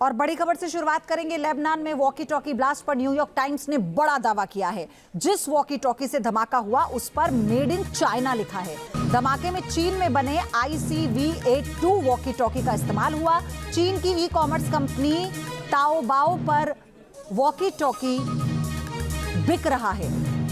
और बड़ी खबर से शुरुआत करेंगे। लेबनान में वॉकी टॉकी ब्लास्ट पर न्यूयॉर्क टाइम्स ने बड़ा दावा किया है। जिस वॉकी टॉकी से धमाका हुआ उस पर मेड इन चाइना लिखा है। धमाके में चीन में बने ICV-82 वॉकी टॉकी का इस्तेमाल हुआ। चीन की ई-कॉमर्स कंपनी ताओबाओ पर वॉकी टॉकी बिक रहा है।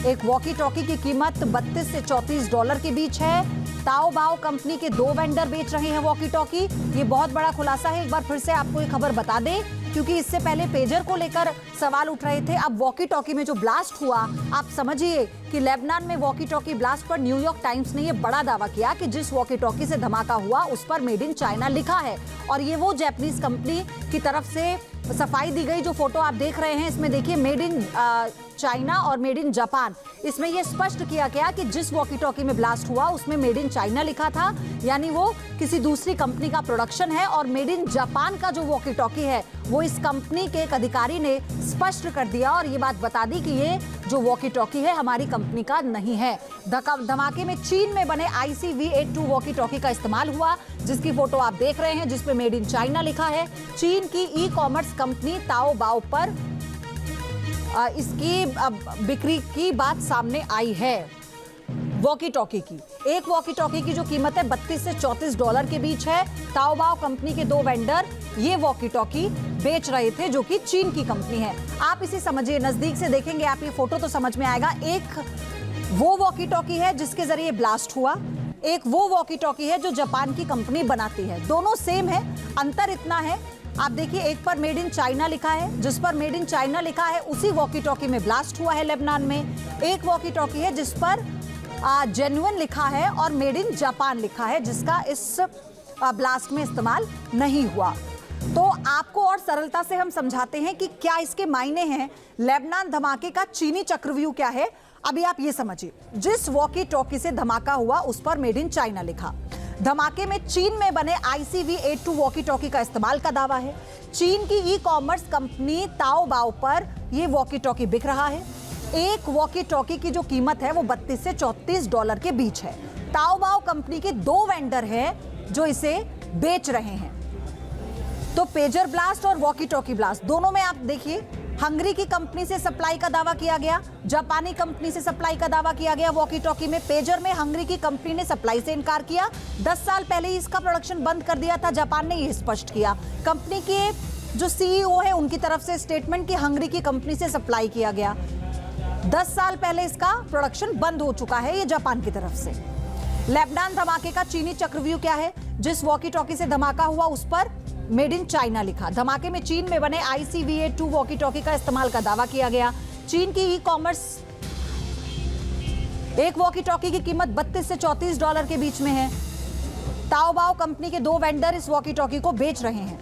एक वॉकी टॉकी की कीमत $32 से $34 के बीच है। ताओबाओ कंपनी के 2 वेंडर बेच रहे हैं वॉकी टॉकी। ये बहुत बड़ा खुलासा है। एक बार फिर से आपको ये खबर बता दें, क्योंकि इससे पहले पेजर को लेकर सवाल उठ रहे थे। अब वॉकी टॉकी में जो ब्लास्ट हुआ, आप समझिए कि लेबनान में वॉकी टॉकी ब्लास्ट पर न्यूयॉर्क टाइम्स ने यह बड़ा दावा किया कि जिस वॉकी टॉकी से धमाका हुआ उस पर मेड इन चाइना लिखा है। और ये वो जापानीज कंपनी की तरफ से सफाई दी गई। जो फोटो आप देख रहे हैं इसमें देखिए मेड इन चाइना और मेड इन जापान। इसमें यह स्पष्ट किया गया कि जिस वॉकी टॉकी में ब्लास्ट हुआ उसमें मेड इन चाइना लिखा था, यानी वो किसी दूसरी कंपनी का प्रोडक्शन है। और मेड इन जापान का जो वॉकी टॉकी है वो इस कंपनी के एक अधिकारी ने स्पष्ट कर दिया और ये बात बता दी कि ये जो वॉकी टॉकी है हमारी कंपनी का नहीं है। धमाके में चीन में बने ICV-82 वॉकी टॉकी का इस्तेमाल हुआ, जिसकी फोटो आप देख रहे हैं, जिसपे मेड इन चाइना लिखा है। चीन की ई-कॉमर्स कंपनी ताओबाओ पर इसकी बिक्री की बात सामने आई है। वॉकी टॉकी की एक वॉकी टॉकी की जो कीमत है $32 से $34 के बीच है। ताओबाओ कंपनी के 2 वेंडर ये वॉकी टॉकी बेच रहे थे, जो कि चीन की कंपनी है। आप इसे समझिए, नजदीक से देखेंगे आप ये फोटो तो समझ में आएगा। एक वो वॉकी टॉकी है जिसके जरिए ब्लास्ट हुआ, एक वो वॉकी टॉकी है जो जापान की कंपनी बनाती है। दोनों सेम है, अंतर इतना है, आप देखिए एक पर मेड इन चाइना लिखा है, जिस पर मेड इन चाइना लिखा है उसी वॉकी टॉकी में ब्लास्ट हुआ है लेबनान में। एक वॉकी टॉकी है जिस पर जेन्युइन लिखा है और मेड इन जापान लिखा है, जिसका इस ब्लास्ट में इस्तेमाल नहीं हुआ। तो आपको और सरलता से हम समझाते हैं कि क्या इसके मायने हैं। लेबनान धमाके का चीनी चक्रव्यूह क्या है, अभी आप ये समझिए। जिस वॉकी टॉकी से धमाका हुआ उस पर मेड इन चाइना लिखा। धमाके में चीन में बने ICV-82 वॉकी टॉकी का इस्तेमाल का दावा है। चीन की ई-कॉमर्स कंपनी ताओबाओ पर यह वॉकी टॉकी बिक रहा है। एक वॉकी टॉकी की जो कीमत है वो $32 से $34 के बीच है। ताओबाओ कंपनी के 2 वेंडर हैं जो इसे बेच रहे हैं। तो पेजर ब्लास्ट और वॉकी टॉकी ब्लास्ट दोनों में आप देखिए, हंगरी की कंपनी से सप्लाई का दावा किया गया, जापानी कंपनी से सप्लाई का दावा किया गया। वॉकी टॉकी में पेजर में हंगरी की कंपनी ने सप्लाई से इनकार किया। 10 साल पहले ही इसका प्रोडक्शन बंद कर दिया था, जापान ने यह स्पष्ट किया। कंपनी के जो CEO है उनकी तरफ से स्टेटमेंट कि हंगरी की कंपनी से सप्लाई किया गया। 10 साल पहले इसका प्रोडक्शन बंद हो चुका है, ये जापान की तरफ से। लेबनान धमाके का चीनी चक्रव्यूह क्या है। जिस वॉकी टॉकी से धमाका हुआ उस पर मेड इन चाइना लिखा। धमाके में चीन में बने ICV-82 वॉकी टॉकी का इस्तेमाल का दावा किया गया। चीन की ई-कॉमर्स एक वॉकी टॉकी की कीमत $32 से $34 के बीच में है। ताओबाओ कंपनी के 2 वेंडर इस वॉकी टॉकी को बेच रहे हैं।